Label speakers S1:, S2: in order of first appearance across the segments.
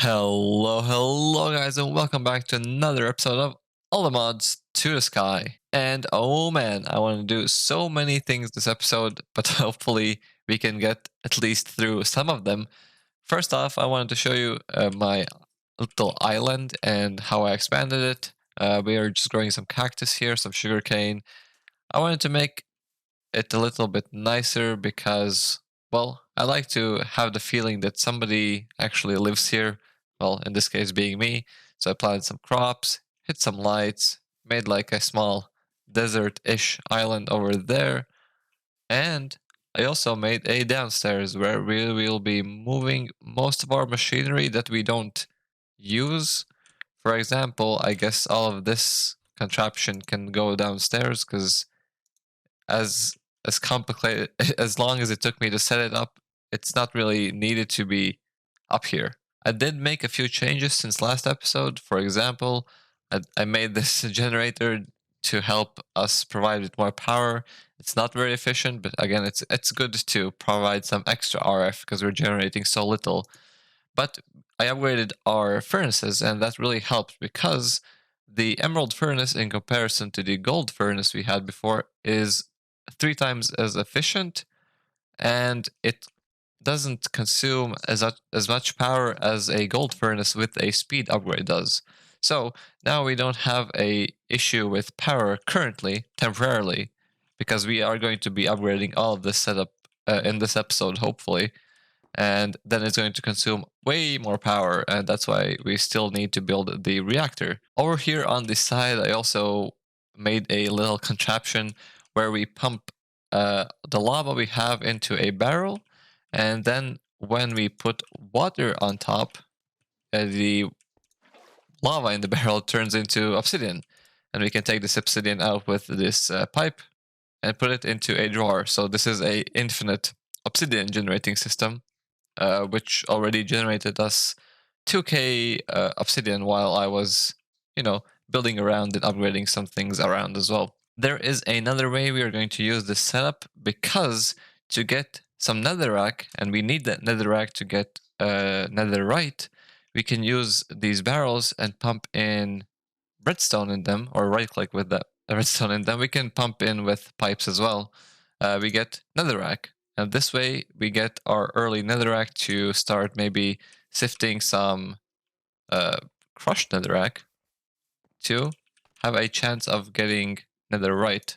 S1: Hello guys, and welcome back to another episode of All the Mods to the Sky. And oh man, I want to do so many things this episode, but hopefully we can get at least through some of them. First off, I wanted to show you my little island and how I expanded it. We are just growing some cactus here, some sugarcane. I wanted to make it a little bit nicer because, well, I like to have the feeling that somebody actually lives here. Well, in this case, being me. So I planted some crops, hit some lights, made like a small desert ish island over there. And I also made a downstairs where we will be moving most of our machinery that we don't use. For example, I guess all of this contraption can go downstairs because as as complicated as long as it took me to set it up, it's not really needed to be up here. I did make a few changes since last episode. For example, I made this generator to help us provide with more power. It's not very efficient, but again, it's good to provide some extra RF because we're generating so little. But I upgraded our furnaces, and that really helped because the emerald furnace, in comparison to the gold furnace we had before, is 3 times as efficient, and it doesn't consume as much power as a gold furnace with a speed upgrade does. So now we don't have a issue with power currently, temporarily, because we are going to be upgrading all of this setup in this episode, hopefully. And then it's going to consume way more power, and that's why we still need to build the reactor. Over here on the side, I also made a little contraption where we pump the lava we have into a barrel, and then when we put water on top, the lava in the barrel turns into obsidian, and we can take this obsidian out with this pipe and put it into a drawer. So this is a infinite obsidian generating system, which already generated us 2k obsidian while I was, building around and upgrading some things around as well. There is another way we are going to use this setup, because to get some netherrack, and we need that netherrack to get netherite, we can use these barrels and pump in redstone in them, or right click with the redstone in them. We can pump in with pipes as well. We get netherrack, and this way we get our early netherrack to start maybe sifting some crushed netherrack to have a chance of getting netherite.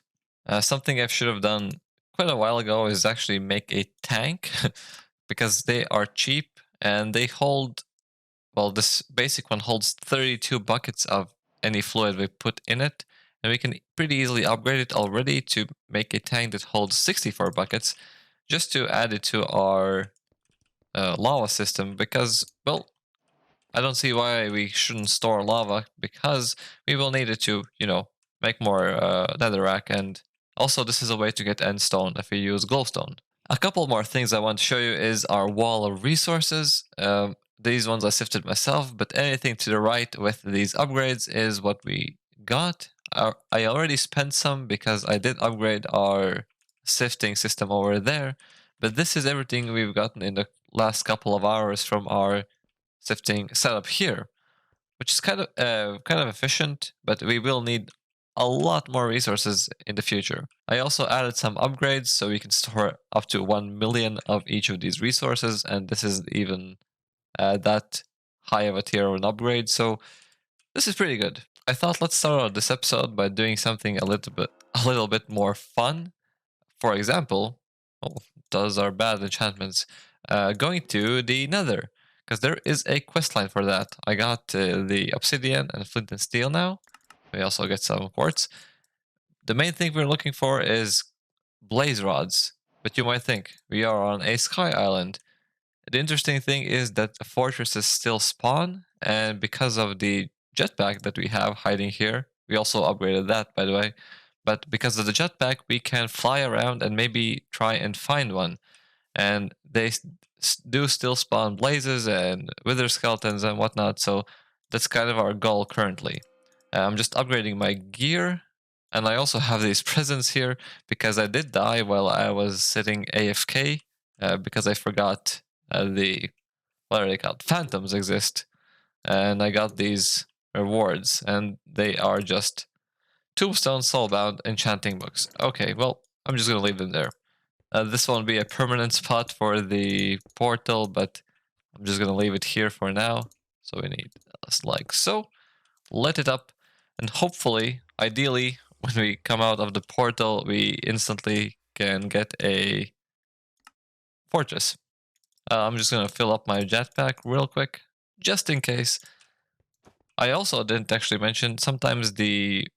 S1: Something I should have done quite a while ago is actually make a tank because they are cheap and they hold, well, this basic one holds 32 buckets of any fluid we put in it, and we can pretty easily upgrade it already to make a tank that holds 64 buckets, just to add it to our lava system, because, well, I don't see why we shouldn't store lava, because we will need it to, make more netherrack, and also this is a way to get endstone if we use glowstone. A couple more things I want to show you is our wall of resources. These ones I sifted myself, but anything to the right with these upgrades is what we got. I already spent some because I did upgrade our sifting system over there, but this is everything we've gotten in the last couple of hours from our sifting setup here, which is kind of efficient, but we will need a lot more resources in the future. I also added some upgrades so we can store up to 1 million of each of these resources, and this is even that high of a tier of an upgrade, so this is pretty good. I thought let's start out this episode by doing something a little bit more fun. For example, well, those are bad enchantments. Going to the Nether, because there is a questline for that. I got the obsidian and flint and steel now. We also get some quartz. The main thing we're looking for is blaze rods, but you might think we are on a sky island. The interesting thing is that fortresses still spawn, and because of the jetpack that we have hiding here, we also upgraded that, by the way, but because of the jetpack, we can fly around and maybe try and find one. And they do still spawn blazes and wither skeletons and whatnot, so that's kind of our goal currently. I'm just upgrading my gear, and I also have these presents here because I did die while I was sitting AFK, because I forgot the, what are they called? Phantoms exist. and I got these rewards, and they are just tombstone, soulbound, enchanting books. Okay, well, I'm just gonna leave them there. This won't be a permanent spot for the portal, but I'm just gonna leave it here for now. So we need like so. Let it up, and hopefully, ideally, when we come out of the portal, we instantly can get a fortress. I'm just gonna fill up my jetpack real quick, just in case. I also didn't actually mention sometimes the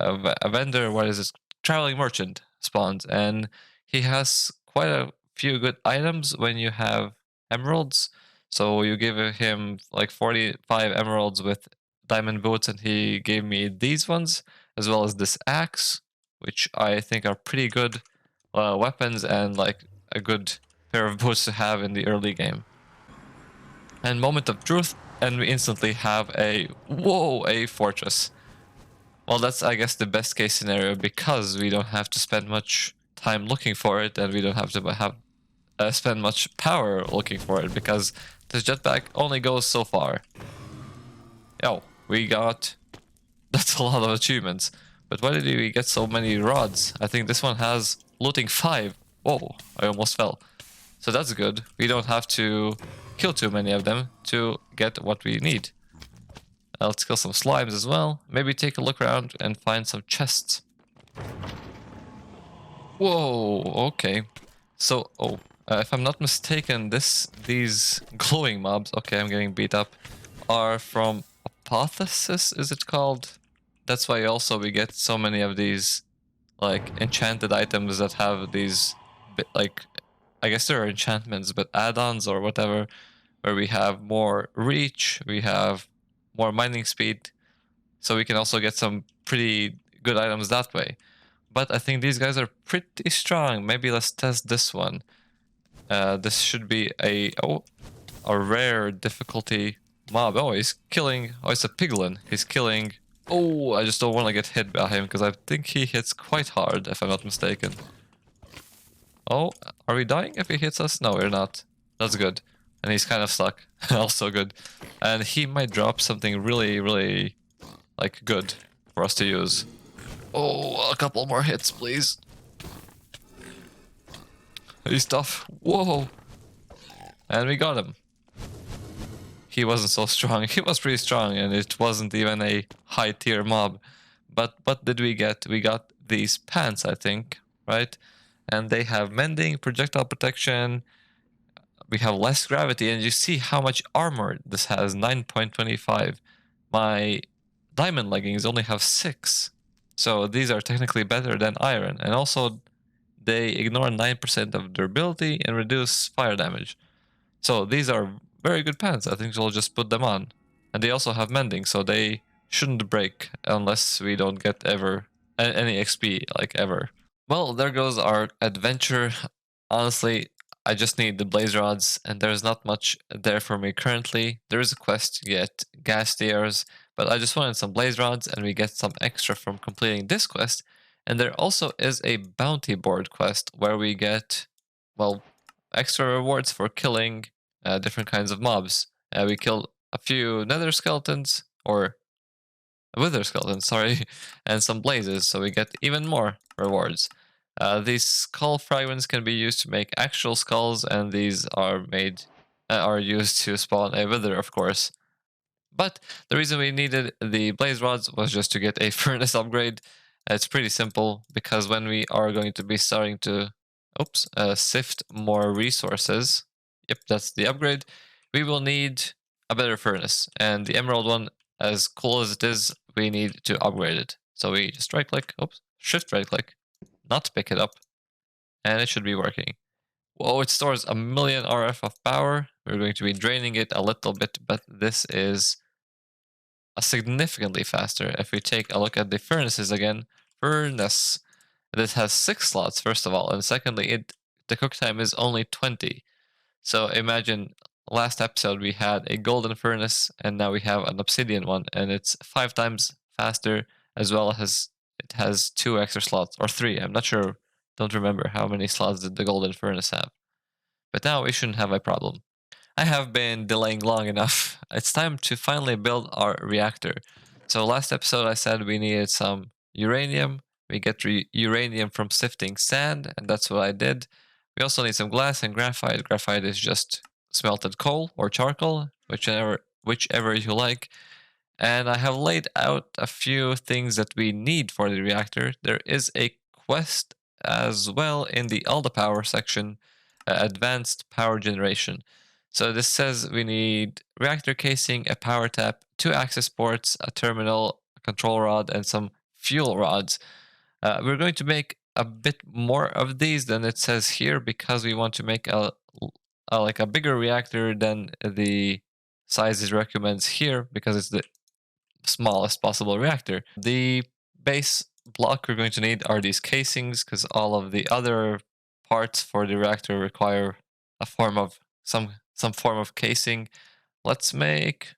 S1: a vendor, what is this, traveling merchant spawns, and he has quite a few good items when you have emeralds. So you give him like 45 emeralds with diamond boots, and he gave me these ones as well as this axe, which I think are pretty good weapons and like a good pair of boots to have in the early game. And moment of truth, and we instantly have a fortress. Well, that's, I guess, the best case scenario because we don't have to spend much time looking for it, and we don't have to spend much power looking for it because this jetpack only goes so far. Oh, we got that's a lot of achievements. But why did we get so many rods? I think this one has looting 5. Whoa, I almost fell. So that's good. We don't have to kill too many of them to get what we need. Let's kill some slimes as well. Maybe take a look around and find some chests. Whoa, okay. So, if I'm not mistaken, these glowing mobs, okay, I'm getting beat up, are from Apotheosis, is it called? That's why also we get so many of these, like, enchanted items that have these, like, I guess there are enchantments, but add-ons or whatever, where we have more reach, we have more mining speed, so we can also get some pretty good items that way. But I think these guys are pretty strong. Maybe let's test this one. This should be a rare difficulty mob. Oh, he's killing. Oh, it's a piglin. He's killing. Oh, I just don't want to get hit by him because I think he hits quite hard, if I'm not mistaken. Oh, are we dying if he hits us? No, we're not. That's good. And he's kind of stuck. Also good. And he might drop something really, really, like, good for us to use. Oh, a couple more hits, please. He's tough. Whoa. And we got him. He wasn't so strong. He was pretty strong, and it wasn't even a high tier mob. But what did we get? We got these pants, I think, right? And they have mending, projectile protection. We have less gravity, and you see how much armor this has, 9.25. My diamond leggings only have 6. So these are technically better than iron. And also, they ignore 9% of durability and reduce fire damage. So these are very good pants. I think we'll just put them on. And they also have mending, so they shouldn't break unless we don't get any XP, like ever. Well, there goes our adventure. Honestly, I just need the blaze rods, and there's not much there for me currently. There is a quest to get gas stairs, but I just wanted some blaze rods, and we get some extra from completing this quest. And there also is a bounty board quest where we get, well, extra rewards for killing different kinds of mobs. We killed a few nether skeletons, or wither skeletons, sorry, and some blazes, so we get even more rewards. These skull fragments can be used to make actual skulls, and these are used to spawn a wither, of course. But the reason we needed the blaze rods was just to get a furnace upgrade. It's pretty simple because when we are going to be starting to, sift more resources, yep, that's the upgrade, we will need a better furnace. And the emerald one, as cool as it is, we need to upgrade it. So we just right click, shift right click, not pick it up, and it should be working. Whoa, it stores 1,000,000 RF of power. We're going to be draining it a little bit, but this is significantly faster. If we take a look at the furnaces again, furnace, this has 6 slots, first of all, and secondly, the cook time is only 20. So imagine last episode we had a golden furnace, and now we have an obsidian one, and it's 5 times faster, as well as it has 2 extra slots, or 3, I'm not sure, don't remember how many slots did the golden furnace have. But now we shouldn't have a problem. I have been delaying long enough. It's time to finally build our reactor. So last episode I said we needed some uranium. We get uranium from sifting sand, and that's what I did. We also need some glass and graphite. Graphite is just smelted coal or charcoal, whichever you like. And I have laid out a few things that we need for the reactor. There is a quest as well in the all the power section, advanced power generation. So this says we need reactor casing, a power tap, 2 access ports, a terminal, a control rod, and some fuel rods. We're going to make a bit more of these than it says here because we want to make like a bigger reactor than the size it recommends here because it's the smallest possible reactor. The base block we're going to need are these casings because all of the other parts for the reactor require a form of some form of casing. Let's make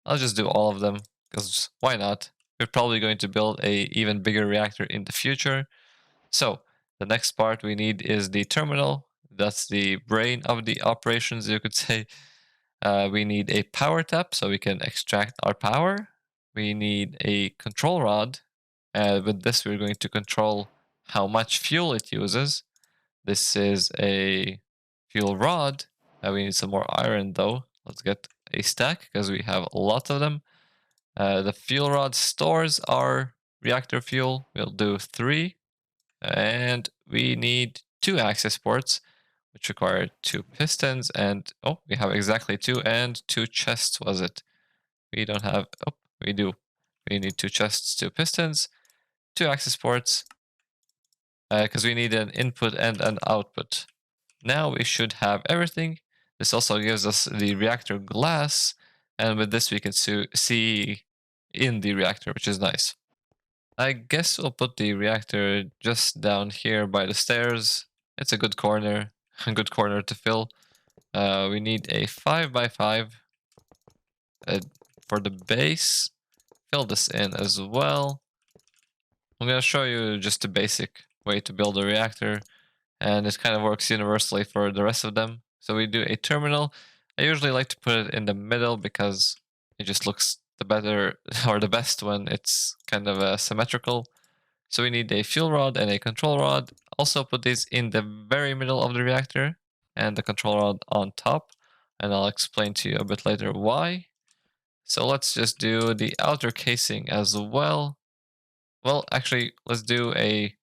S1: I'll just do all of them because why not? We're probably going to build a even bigger reactor in the future. So the next part we need is the terminal. That's the brain of the operations, you could say. We need a power tap so we can extract our power. We need a control rod. With this, we're going to control how much fuel it uses. This is a fuel rod. We need some more iron though. Let's get a stack because we have a lot of them. The fuel rod stores our reactor fuel. We'll do 3. And we need 2 access ports, which require 2 pistons. And oh, we have exactly 2 and 2 chests, was it? We don't have, oh, we do. We need 2 chests, 2 pistons, 2 access ports, because we need an input and an output. Now we should have everything. This also gives us the reactor glass, and with this we can see in the reactor, which is nice. I guess we'll put the reactor just down here by the stairs. It's a good corner, a good corner to fill. We need a 5x5 for the base. Fill this in as well. I'm gonna show you just the basic way to build a reactor, and it kind of works universally for the rest of them. So we do a terminal. I usually like to put it in the middle because it just looks the better or the best when it's kind of symmetrical. So we need a fuel rod and a control rod. Also put these in the very middle of the reactor and the control rod on top. And I'll explain to you a bit later why. So let's just do the outer casing as well. Well, actually, let's do a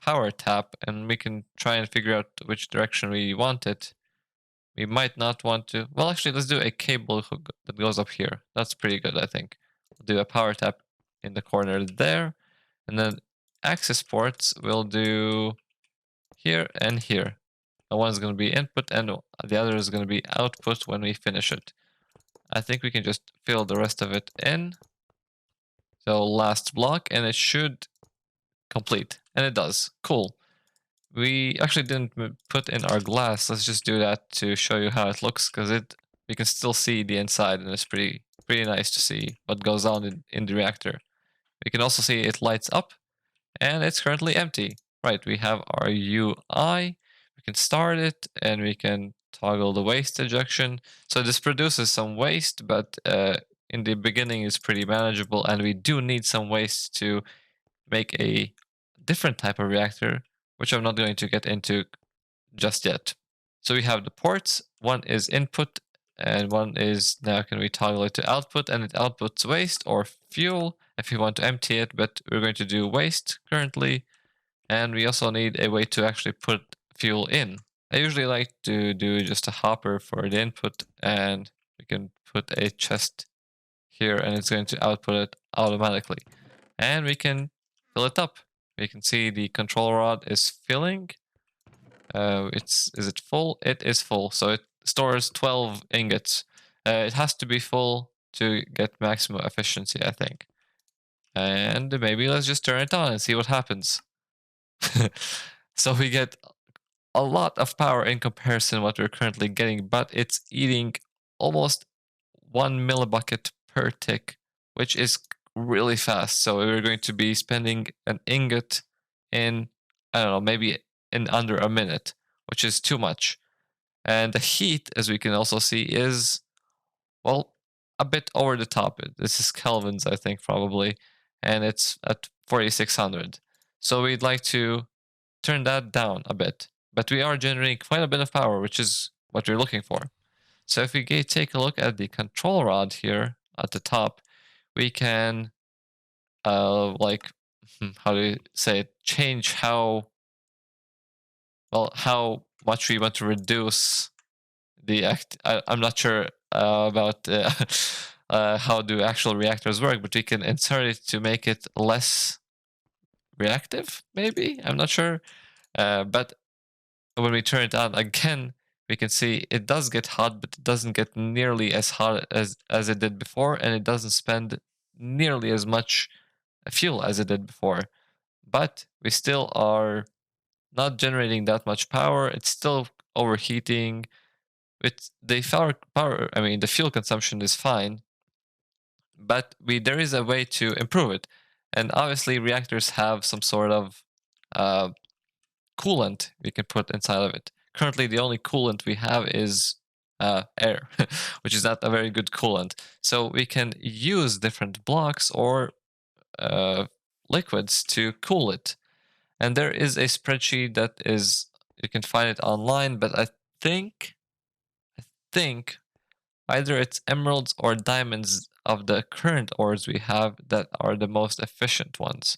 S1: power tap and we can try and figure out which direction we want it. We might not want to. Well, actually, let's do a cable hook that goes up here. That's pretty good, I think. We'll do a power tap in the corner there. And then access ports we'll do here and here. One is going to be input and the other is going to be output when we finish it. I think we can just fill the rest of it in. So last block and it should complete. And it does. Cool. We actually didn't put in our glass. Let's just do that to show you how it looks because we can still see the inside and it's pretty nice to see what goes on in the reactor. We can also see it lights up and it's currently empty. Right, we have our UI, we can start it and we can toggle the waste ejection. So this produces some waste, but in the beginning it's pretty manageable and we do need some waste to make a different type of reactor, which I'm not going to get into just yet. So we have the ports, one is input and one is, now can we toggle it to output, and it outputs waste or fuel if you want to empty it, but we're going to do waste currently. And we also need a way to actually put fuel in. I usually like to do just a hopper for the input, and we can put a chest here and it's going to output it automatically. And we can fill it up. We can see the control rod is filling. Is it full? It is full. So it stores 12 ingots. It has to be full to get maximum efficiency, I think. And maybe let's just turn it on and see what happens. So we get a lot of power in comparison to what we're currently getting, but it's eating almost 1 millibucket per tick, which is really fast. So we're going to be spending an ingot in, I don't know, maybe in under a minute, which is too much. And the heat, as we can also see, is, well, a bit over the top. This is Kelvins, I think, probably, and it's at 4600. So we'd like to turn that down a bit. But we are generating quite a bit of power, which is what we're looking for. So if we take a look at the control rod here at the top, we can, like, how do you say it? Change how much we want to reduce the I'm not sure about how do actual reactors work, but we can insert it to make it less reactive, maybe? I'm not sure. But when we turn it on again, we can see it does get hot, but it doesn't get nearly as hot as it did before, and it doesn't spend nearly as much fuel as it did before. But we still are not generating that much power. It's still overheating. It's the power. I mean, the fuel consumption is fine, but there is a way to improve it. And obviously, reactors have some sort of uh, coolant we can put inside of it. Currently, the only coolant we have is air, which is not a very good coolant. So we can use different blocks or uh, liquids to cool it. And there is a spreadsheet that is, you can find it online, but I think either it's emeralds or diamonds of the current ores we have that are the most efficient ones.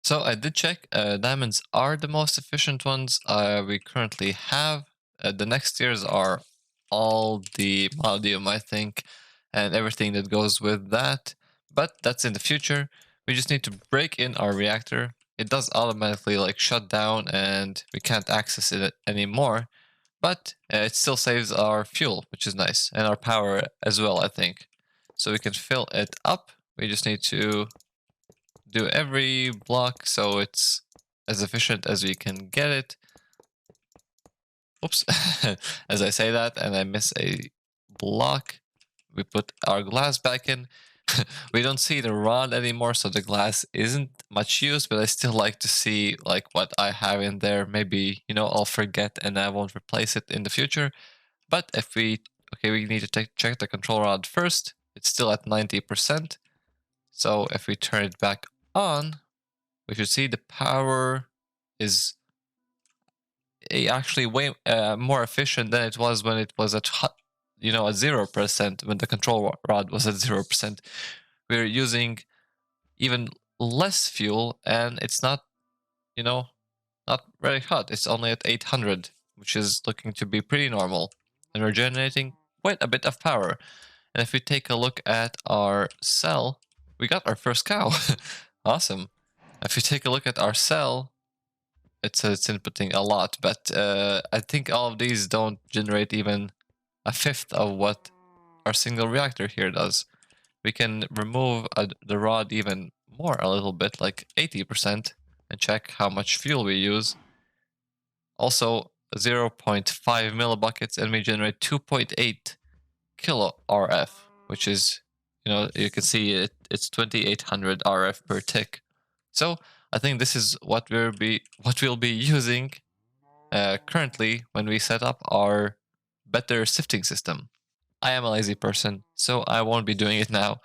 S1: So I did check. Diamonds are the most efficient ones we currently have. The next tiers are all the Maldium, I think, and everything that goes with that. But that's in the future. We just need to break in our reactor. It does automatically like shut down and we can't access it anymore. But it still saves our fuel, which is nice, and our power as well, I think. So we can fill it up. We just need to do every block so it's as efficient as we can get it. Oops, as I say that and I miss a block, we put our glass back in. We don't see the rod anymore, so the glass isn't much use, but I still like to see like what I have in there. Maybe, I'll forget and I won't replace it in the future. But if we need to check the control rod first. It's still at 90%. So if we turn it back on, we should see the power is actually way more efficient than it was when it was at 0%, when the control rod was at 0%. We're using even less fuel and it's not, not very hot. It's only at 800, which is looking to be pretty normal. And we're generating quite a bit of power. And if we take a look at our cell, we got our first cow. Awesome. If we take a look at our cell, it's inputting a lot, but I think all of these don't generate even a fifth of what our single reactor here does. We can remove the rod even more a little bit, like 80%, and check how much fuel we use. Also 0.5 millibuckets, and we generate 2.8 kilo RF, which is, you can see it's 2800 RF per tick. So I think this is what we'll be using currently when we set up our better sifting system. I am a lazy person, so I won't be doing it now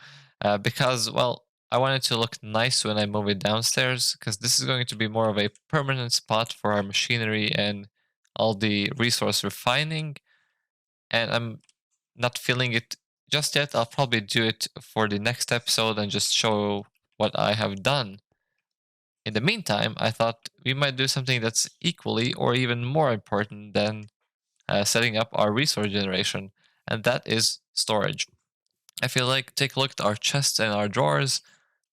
S1: because, well, I want it to look nice when I move it downstairs, because this is going to be more of a permanent spot for our machinery and all the resource refining, and I'm not feeling it just yet. I'll probably do it for the next episode and just show what I have done. In the meantime, I thought we might do something that's equally or even more important than setting up our resource generation, and that is storage. I feel like, take a look at our chests and our drawers.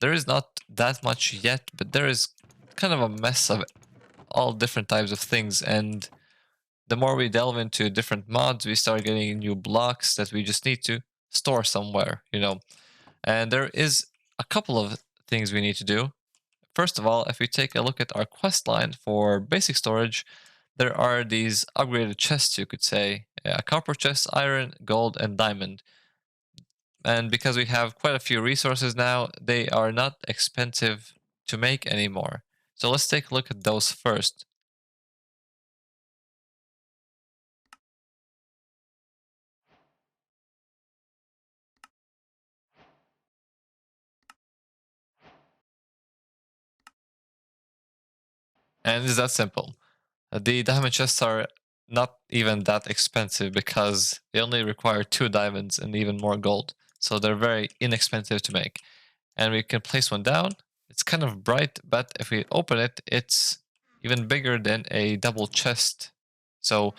S1: There is not that much yet, but there is kind of a mess of all different types of things, and the more we delve into different mods, we start getting new blocks that we just need to store somewhere. And there is a couple of things we need to do. First of all, if we take a look at our quest line for basic storage, there are these upgraded chests, you could say, a copper chest, iron, gold, and diamond. And because we have quite a few resources now, they are not expensive to make anymore. So let's take a look at those first. And it's that simple. The diamond chests are not even that expensive because they only require 2 diamonds and even more gold. So they're very inexpensive to make. And we can place one down. It's kind of bright, but if we open it, it's even bigger than a double chest. So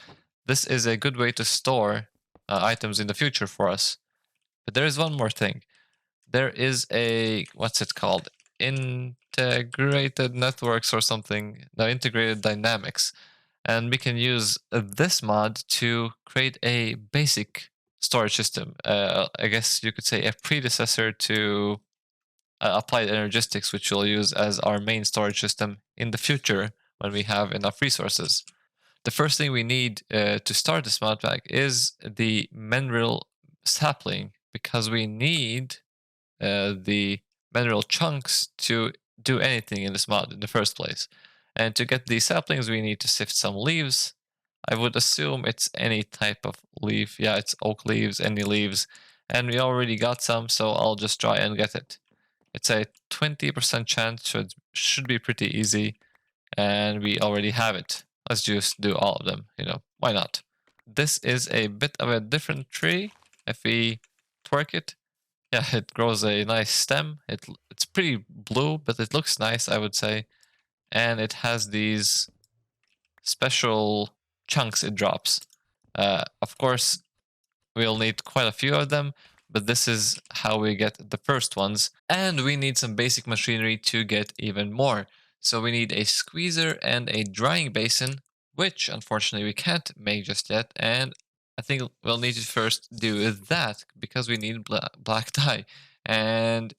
S1: this is a good way to store items in the future for us. But there is one more thing. There is a, what's it called? Integrated networks or something. No, integrated dynamics. And we can use this mod to create a basic storage system. I guess you could say a predecessor to applied energistics, which we'll use as our main storage system in the future when we have enough resources. The first thing we need to start this mod pack is the mineral sapling, because we need the mineral chunks to do anything in this mod in the first place. And to get these saplings, we need to sift some leaves. I would assume it's any type of leaf. Yeah, it's oak leaves, any leaves. And we already got some, so I'll just try and get it. It's a 20% chance, so it should be pretty easy. And we already have it. Let's just do all of them, why not? This is a bit of a different tree. If we twerk it, yeah, it grows a nice stem. It's pretty blue, but it looks nice, I would say. And it has these special chunks it drops. Of course, we'll need quite a few of them, but this is how we get the first ones. And we need some basic machinery to get even more. So we need a squeezer and a drying basin, which unfortunately we can't make just yet. And I think we'll need to first do that because we need black dye. And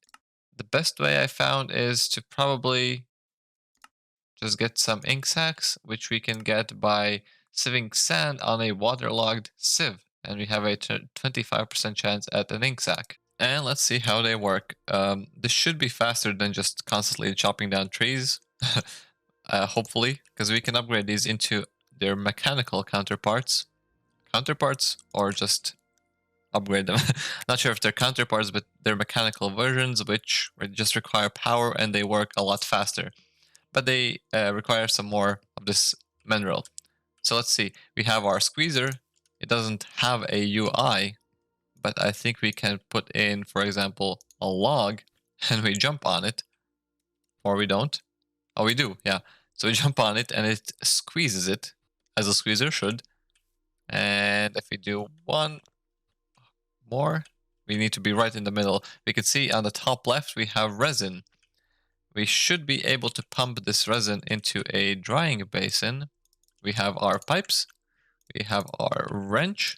S1: the best way I found is to probably just get some ink sacks, which we can get by sieving sand on a waterlogged sieve. And we have a 25% chance at an ink sac. And let's see how they work. This should be faster than just constantly chopping down trees. Hopefully, because we can upgrade these into their mechanical counterparts. Or just upgrade them. Not sure if they're counterparts, but they're mechanical versions, which just require power and they work a lot faster. But they require some more of this mineral. So let's see. We have our squeezer. It doesn't have a UI, but I think we can put in, for example, a log, and we jump on it. Or we don't. Oh, we do, yeah. So we jump on it, and it squeezes it, as a squeezer should. And if we do one more, we need to be right in the middle. We can see on the top left, we have resin. We should be able to pump this resin into a drying basin. We have our pipes. We have our wrench.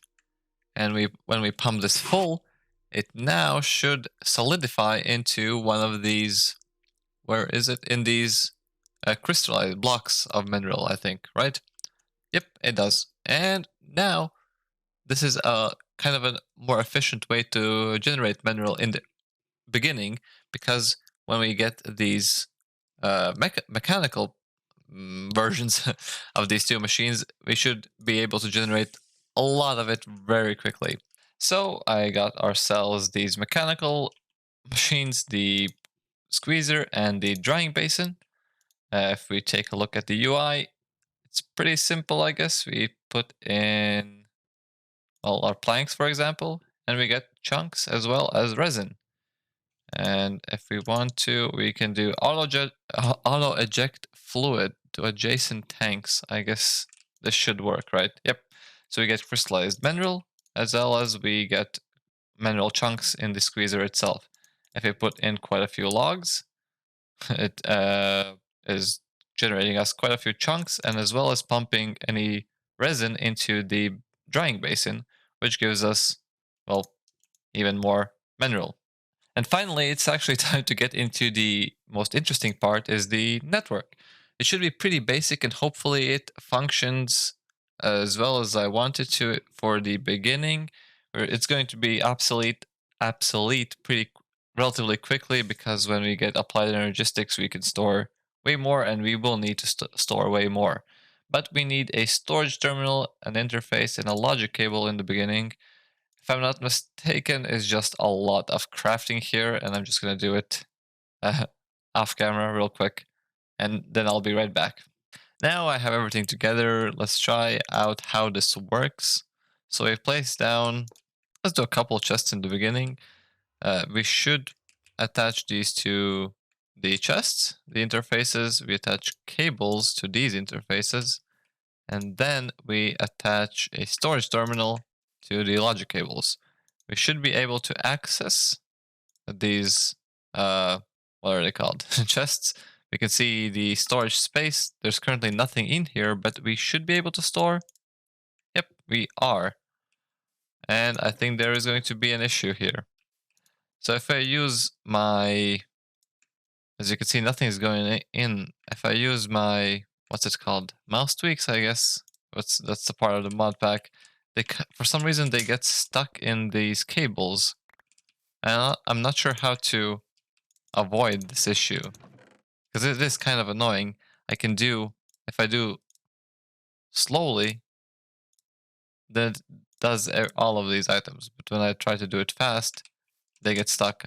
S1: And when we pump this full, it now should solidify into one of these, where is it? In these crystallized blocks of mineral, I think, right? Yep, it does. And now, this is a kind of a more efficient way to generate mineral in the beginning, because when we get these mechanical versions of these two machines, we should be able to generate a lot of it very quickly. So I got ourselves these mechanical machines, the squeezer and the drying basin. If we take a look at the UI, it's pretty simple, I guess. We put in, well, our planks, for example, and we get chunks as well as resin. And if we want to, we can do auto eject fluid to adjacent tanks. I guess this should work, right? Yep. So we get crystallized mineral, as well as we get mineral chunks in the squeezer itself. If we put in quite a few logs, it is generating us quite a few chunks, and as well as pumping any resin into the drying basin, which gives us, well, even more mineral. And finally, it's actually time to get into the most interesting part, is the network. It should be pretty basic, and hopefully it functions as well as I want it to for the beginning. It's going to be obsolete pretty relatively quickly, because when we get applied energistics, we can store way more, and we will need to store way more. But we need a storage terminal, an interface, and a logic cable in the beginning. If I'm not mistaken, it's just a lot of crafting here, and I'm just gonna do it off camera real quick, and then I'll be right back. Now I have everything together. Let's try out how this works. So we place down, let's do a couple chests in the beginning. We should attach these to the chests, the interfaces. We attach cables to these interfaces. And then we attach a storage terminal to the logic cables. We should be able to access these, what are they called? Chests. We can see the storage space. There's currently nothing in here, but we should be able to store. Yep, we are. And I think there is going to be an issue here. So if I use my, as you can see, nothing is going in. If I use my, what's it called? Mouse tweaks, I guess. That's the part of the mod pack. For some reason, they get stuck in these cables. And I'm not sure how to avoid this issue, because it is kind of annoying. If I do slowly, then it does all of these items. But when I try to do it fast, they get stuck.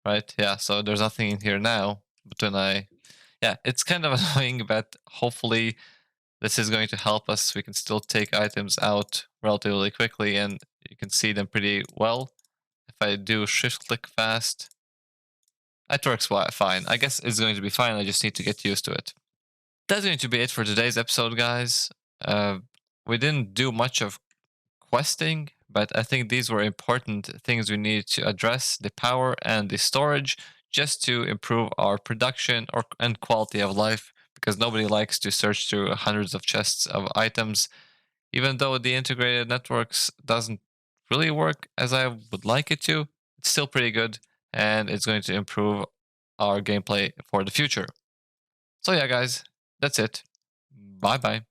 S1: Right? Yeah, so there's nothing in here now. But yeah, it's kind of annoying, but hopefully this is going to help us. We can still take items out relatively quickly and you can see them pretty well. If I do shift click fast, it works fine. I guess it's going to be fine. I just need to get used to it. That's going to be it for today's episode, guys. We didn't do much of questing, but I think these were important things we needed to address: the power and the storage, just to improve our production and quality of life, because nobody likes to search through hundreds of chests of items. Even though the integrated networks doesn't really work as I would like it to, it's still pretty good, and it's going to improve our gameplay for the future. So yeah, guys, that's it. Bye bye.